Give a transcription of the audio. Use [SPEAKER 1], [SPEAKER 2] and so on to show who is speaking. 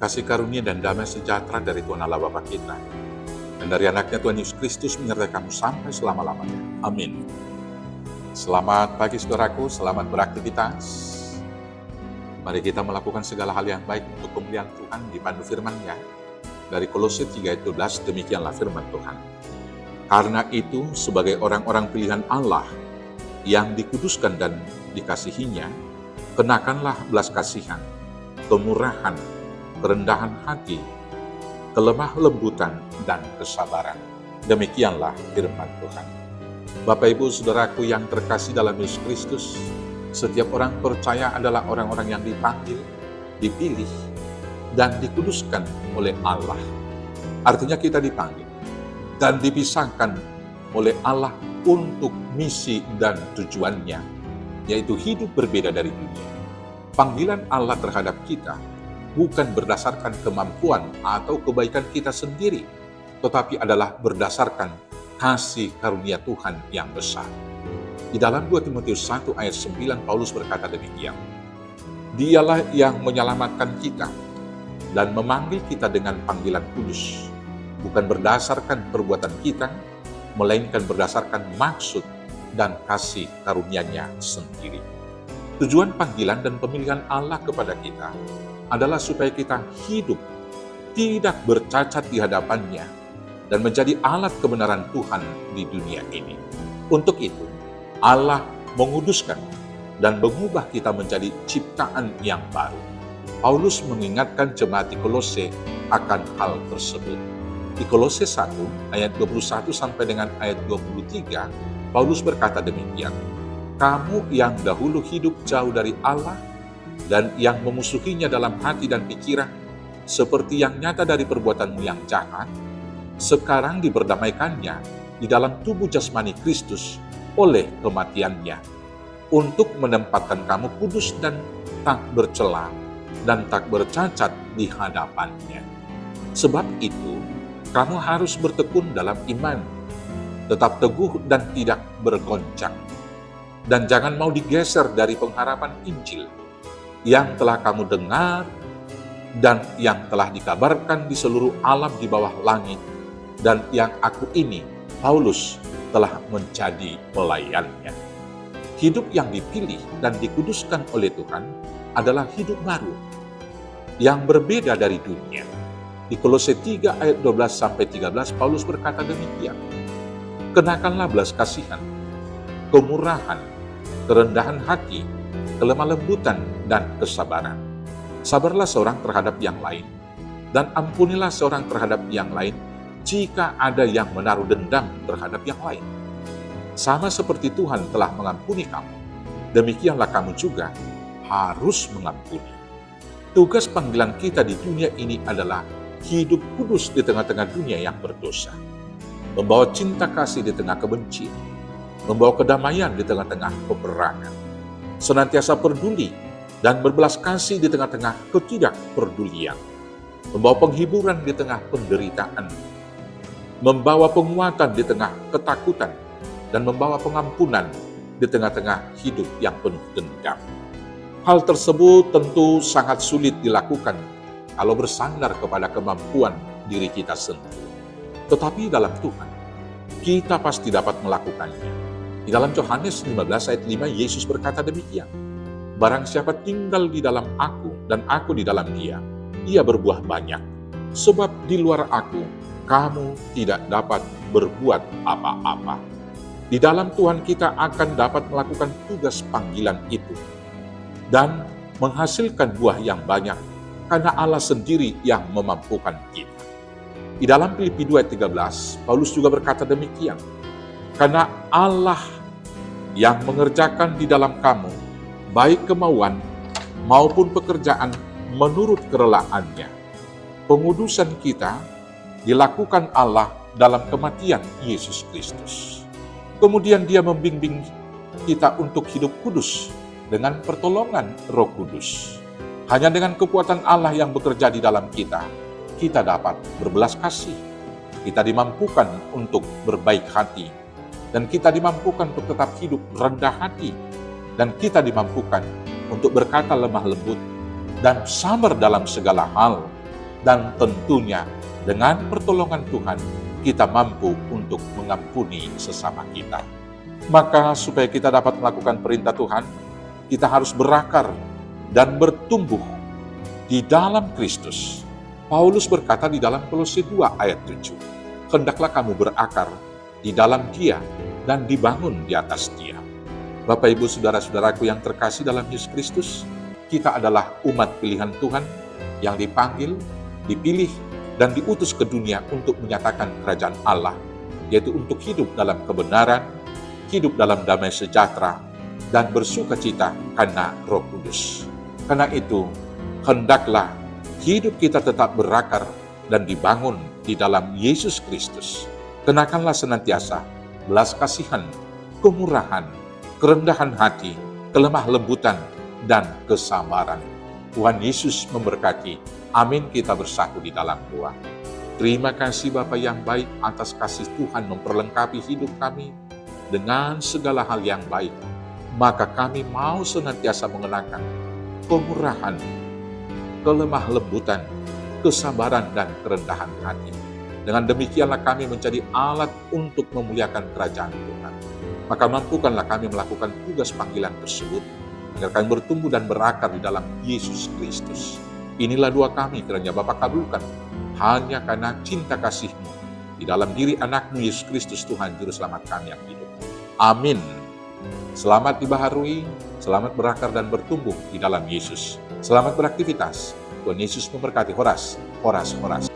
[SPEAKER 1] kasih karunia dan damai sejahtera dari Tuhan Allah Bapa kita, dan dari anaknya Tuhan Yesus Kristus menyertai kamu sampai selama-lamanya. Amin. Selamat pagi saudaraku, selamat beraktivitas. Mari kita melakukan segala hal yang baik untuk kemuliaan Tuhan dipandu firman-Nya. Dari Kolose 3 ayat 12, demikianlah firman Tuhan. Karena itu, sebagai orang-orang pilihan Allah yang dikuduskan dan dikasihinya, kenakanlah belas kasihan, kemurahan, kerendahan hati, kelemah lembutan, dan kesabaran. Demikianlah firman Tuhan. Bapak Ibu Saudaraku yang terkasih dalam Yesus Kristus, setiap orang percaya adalah orang-orang yang dipanggil, dipilih, dan dikuduskan oleh Allah. Artinya kita dipanggil dan dipisahkan oleh Allah untuk misi dan tujuannya, yaitu hidup berbeda dari dunia. Panggilan Allah terhadap kita bukan berdasarkan kemampuan atau kebaikan kita sendiri, tetapi adalah berdasarkan kasih karunia Tuhan yang besar. Di dalam 2 Timotius 1 ayat 9, Paulus berkata demikian, Dialah yang menyelamatkan kita dan memanggil kita dengan panggilan kudus, bukan berdasarkan perbuatan kita, melainkan berdasarkan maksud dan kasih karunia-Nya sendiri. Tujuan panggilan dan pemilihan Allah kepada kita adalah supaya kita hidup tidak bercacat di hadapan-Nya dan menjadi alat kebenaran Tuhan di dunia ini. Untuk itu, Allah menguduskan dan mengubah kita menjadi ciptaan yang baru. Paulus mengingatkan jemaat di Kolose akan hal tersebut. Di Kolose 1 ayat 21 sampai dengan ayat 23, Paulus berkata demikian, Kamu yang dahulu hidup jauh dari Allah dan yang memusuhinya dalam hati dan pikiran, seperti yang nyata dari perbuatanmu yang jahat, sekarang diberdamaikannya di dalam tubuh jasmani Kristus oleh kematiannya, untuk menempatkan kamu kudus dan tak bercela dan tak bercacat di hadapan-Nya. Sebab itu, kamu harus bertekun dalam iman, tetap teguh dan tidak bergoncang, dan jangan mau digeser dari pengharapan Injil yang telah kamu dengar dan yang telah dikabarkan di seluruh alam di bawah langit, dan yang aku ini, Paulus, telah menjadi pelayannya. Hidup yang dipilih dan dikuduskan oleh Tuhan adalah hidup baru, yang berbeda dari dunia. Di Kolose 3 ayat 12-13, Paulus berkata demikian, Kenakanlah belas kasihan, kemurahan, kerendahan hati, kelemah lembutan, dan kesabaran. Sabarlah seorang terhadap yang lain, dan ampunilah seorang terhadap yang lain, jika ada yang menaruh dendam terhadap yang lain. Sama seperti Tuhan telah mengampuni kamu, demikianlah kamu juga harus mengampuni. Tugas panggilan kita di dunia ini adalah hidup kudus di tengah-tengah dunia yang berdosa, membawa cinta kasih di tengah kebencian, membawa kedamaian di tengah-tengah peperangan, senantiasa peduli dan berbelas kasih di tengah-tengah ketidakpedulian, membawa penghiburan di tengah penderitaan, membawa penguatan di tengah ketakutan, dan membawa pengampunan di tengah-tengah hidup yang penuh dendam. Hal tersebut tentu sangat sulit dilakukan kalau bersandar kepada kemampuan diri kita sendiri. Tetapi dalam Tuhan, kita pasti dapat melakukannya. Di dalam Yohanes 15 ayat 5, Yesus berkata demikian, Barang siapa tinggal di dalam aku dan aku di dalam dia, ia berbuah banyak. Sebab di luar aku, kamu tidak dapat berbuat apa-apa. Di dalam Tuhan kita akan dapat melakukan tugas panggilan itu dan menghasilkan buah yang banyak, karena Allah sendiri yang memampukan kita. Di dalam Filipi 2 ayat 13, Paulus juga berkata demikian, Karena Allah yang mengerjakan di dalam kamu, baik kemauan maupun pekerjaan menurut kerelaannya. Pengudusan kita dilakukan Allah dalam kematian Yesus Kristus. Kemudian Dia membimbing kita untuk hidup kudus dengan pertolongan Roh Kudus. Hanya dengan kekuatan Allah yang bekerja di dalam kita, kita dapat berbelas kasih. Kita dimampukan untuk berbaik hati, dan kita dimampukan untuk tetap hidup rendah hati, dan kita dimampukan untuk berkata lemah lembut dan sabar dalam segala hal Dan tentunya dengan pertolongan Tuhan, kita mampu untuk mengampuni sesama kita. Maka supaya kita dapat melakukan perintah Tuhan, kita harus berakar dan bertumbuh di dalam Kristus. Paulus berkata di dalam Kolose 2 ayat 7, "Hendaklah kamu berakar di dalam Dia dan dibangun di atas Dia." Bapak, Ibu, saudara-saudaraku yang terkasih dalam Yesus Kristus, kita adalah umat pilihan Tuhan yang dipanggil, dipilih, dan diutus ke dunia untuk menyatakan kerajaan Allah, yaitu untuk hidup dalam kebenaran, hidup dalam damai sejahtera, dan bersuka cita karena Roh Kudus. Karena itu, hendaklah hidup kita tetap berakar dan dibangun di dalam Yesus Kristus. Kenakanlah senantiasa belas kasihan, kemurahan, kerendahan hati, kelemah lembutan, dan kesabaran. Tuhan Yesus memberkati. Amin. Kita bersatu di dalam doa. Terima kasih Bapa yang baik atas kasih Tuhan memperlengkapi hidup kami dengan segala hal yang baik. Maka kami mau senantiasa mengenakan kemurahan, kelemah lembutan, kesabaran, dan kerendahan hati. Dengan demikianlah kami menjadi alat untuk memuliakan kerajaan Tuhan. Maka mampukanlah kami melakukan tugas panggilan tersebut, agar kami bertumbuh dan berakar di dalam Yesus Kristus. Inilah doa kami, kiranya Bapa kabulkan, hanya karena cinta kasih-Mu di dalam diri anak-Mu Yesus Kristus, Tuhan Juru Selamat kami yang hidup. Amin. Selamat dibaharui, selamat berakar dan bertumbuh di dalam Yesus. Selamat beraktivitas. Tuhan Yesus memberkati. Horas, horas, horas.